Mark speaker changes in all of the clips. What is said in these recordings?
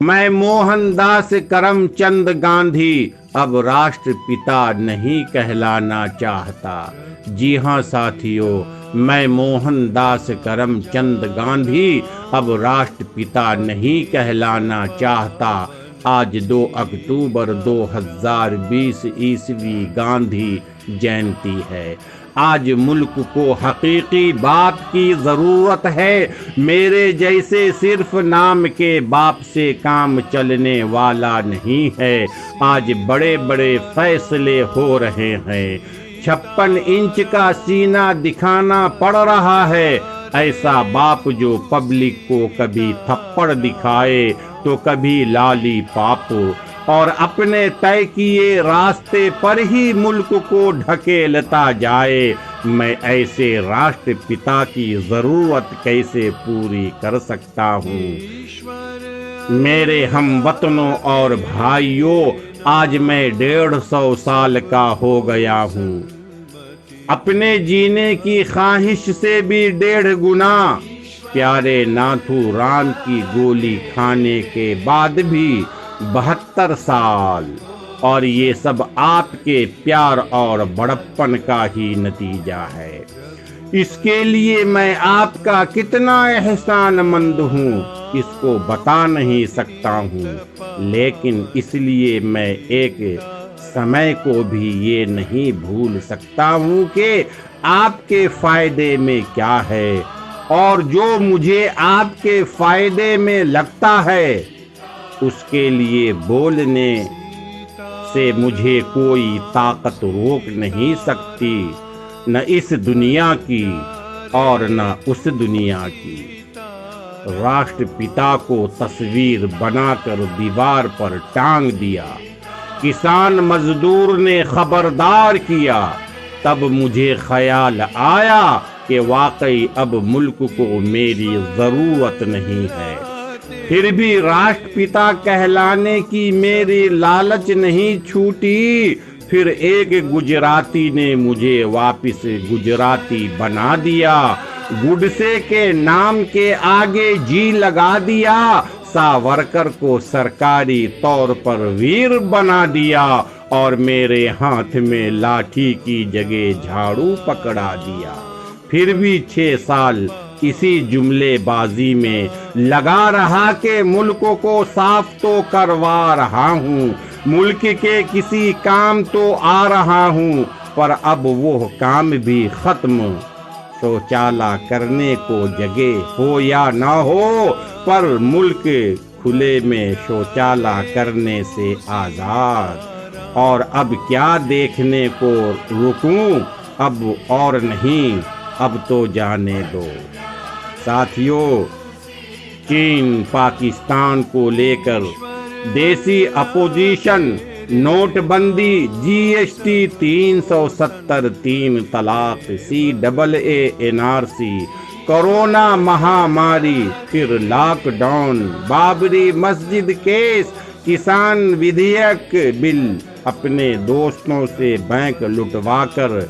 Speaker 1: मैं मोहनदास करमचंद गांधी अब राष्ट्रपिता नहीं कहलाना चाहता। जी हाँ साथियों, मैं मोहनदास करमचंद गांधी अब राष्ट्रपिता नहीं कहलाना चाहता। आज 2 अक्टूबर 2020 ईस्वी गांधी जयंती है। आज मुल्क को हकीकी बात की जरूरत है। मेरे जैसे सिर्फ नाम के बाप से काम चलने वाला नहीं है। आज बड़े बड़े फैसले हो रहे हैं। 56 इंच का सीना दिखाना पड़ रहा है। ऐसा बाप जो पब्लिक को कभी थप्पड़ दिखाए तो कभी लाली पाप, और अपने तय किए रास्ते पर ही मुल्क को ढकेलता जाए। मैं ऐसे राष्ट्रपिता की जरूरत कैसे पूरी कर सकता हूँ? मेरे हमवतनों और भाइयों, आज मैं 150 साल का हो गया हूँ। अपने जीने की ख्वाहिश से भी 1.5 गुना। प्यारे नाथू राम की गोली खाने के बाद भी 72 साल, और ये सब आपके प्यार और बड़प्पन का ही नतीजा है। इसके लिए मैं आपका कितना एहसानमंद हूँ इसको बता नहीं सकता हूँ। लेकिन इसलिए मैं एक समय को भी ये नहीं भूल सकता हूँ कि आपके फायदे में क्या है, और जो मुझे आपके फायदे में लगता है उसके लिए बोलने से मुझे कोई ताकत रोक नहीं सकती, न इस दुनिया की और न उस दुनिया की। राष्ट्रपिता को तस्वीर बनाकर दीवार पर टांग दिया। किसान मजदूर ने खबरदार किया। तब मुझे ख्याल आया कि वाकई अब मुल्क को मेरी जरूरत नहीं है। फिर भी राष्ट्रपिता कहलाने की मेरी लालच नहीं छूटी। फिर एक गुजराती ने मुझे वापस गुजराती बना दिया। गुडसे के नाम के आगे जी लगा दिया। सावरकर को सरकारी तौर पर वीर बना दिया, और मेरे हाथ में लाठी की जगह झाड़ू पकड़ा दिया। फिर भी 6 साल इसी जुमलेबाजी में लगा रहा कि मुल्क को साफ तो करवा रहा हूँ, मुल्क के किसी काम तो आ रहा हूँ, पर अब वो काम भी खत्म। शौचालय करने को जगह हो या ना हो, पर मुल्क खुले में शौचालय करने से आजाद। और अब क्या देखने को रुकूं? अब और नहीं, अब तो जाने दो। साथियों, चीन पाकिस्तान को लेकर देसी अपोजिशन, नोटबंदी, जीएसटी 370, 3 तलाक, CAA, NRC, कोरोना महामारी, फिर लॉकडाउन, बाबरी मस्जिद केस, किसान विधेयक बिल, अपने दोस्तों से बैंक लुटवाकर,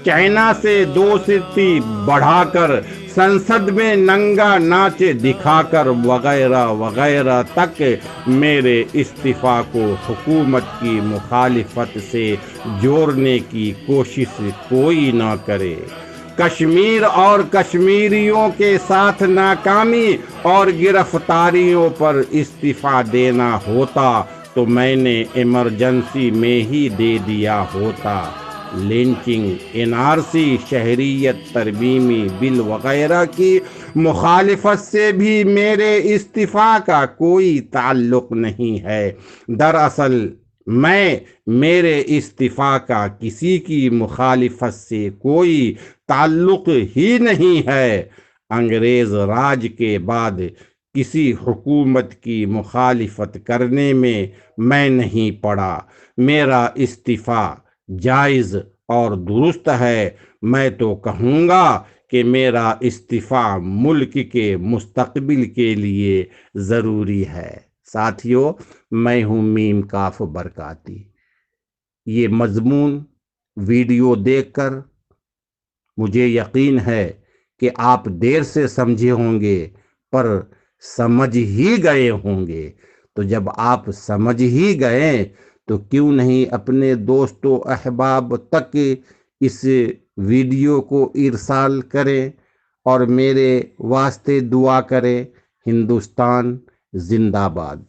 Speaker 1: चाइना से दोस्ती बढ़ाकर, संसद में नंगा नाच दिखाकर, वगैरह वगैरह तक मेरे इस्तीफा को हुकूमत की मुखालिफत से जोड़ने की कोशिश कोई ना करे। कश्मीर और कश्मीरियों के साथ नाकामी और गिरफ्तारियों पर इस्तीफा देना होता तो मैंने इमरजेंसी में ही दे दिया होता। लिंचिंग, NRC, शहरियत तरमीमी बिल वगैरह की मुखालिफत से भी मेरे इस्तीफा का कोई ताल्लुक नहीं है। दरअसल मेरे इस्तीफा का किसी की मुखालिफत से कोई ताल्लुक ही नहीं है। अंग्रेज राज के बाद किसी हुकूमत की मुखालिफत करने में मैं नहीं पड़ा। मेरा इस्तीफा जायज़ और दुरुस्त है। मैं तो कहूँगा कि मेरा इस्तीफा मुल्क के मुस्तकबिल के लिए ज़रूरी है। साथियों, मैं हूँ मीम काफ बरकाती। ये मजमून वीडियो देखकर मुझे यकीन है कि आप देर से समझे होंगे, पर समझ ही गए होंगे। तो जब आप समझ ही गए तो क्यों नहीं अपने दोस्तों अहबाब तक इस वीडियो को इरसाल करें और मेरे वास्ते दुआ करें। हिंदुस्तान जिंदाबाद।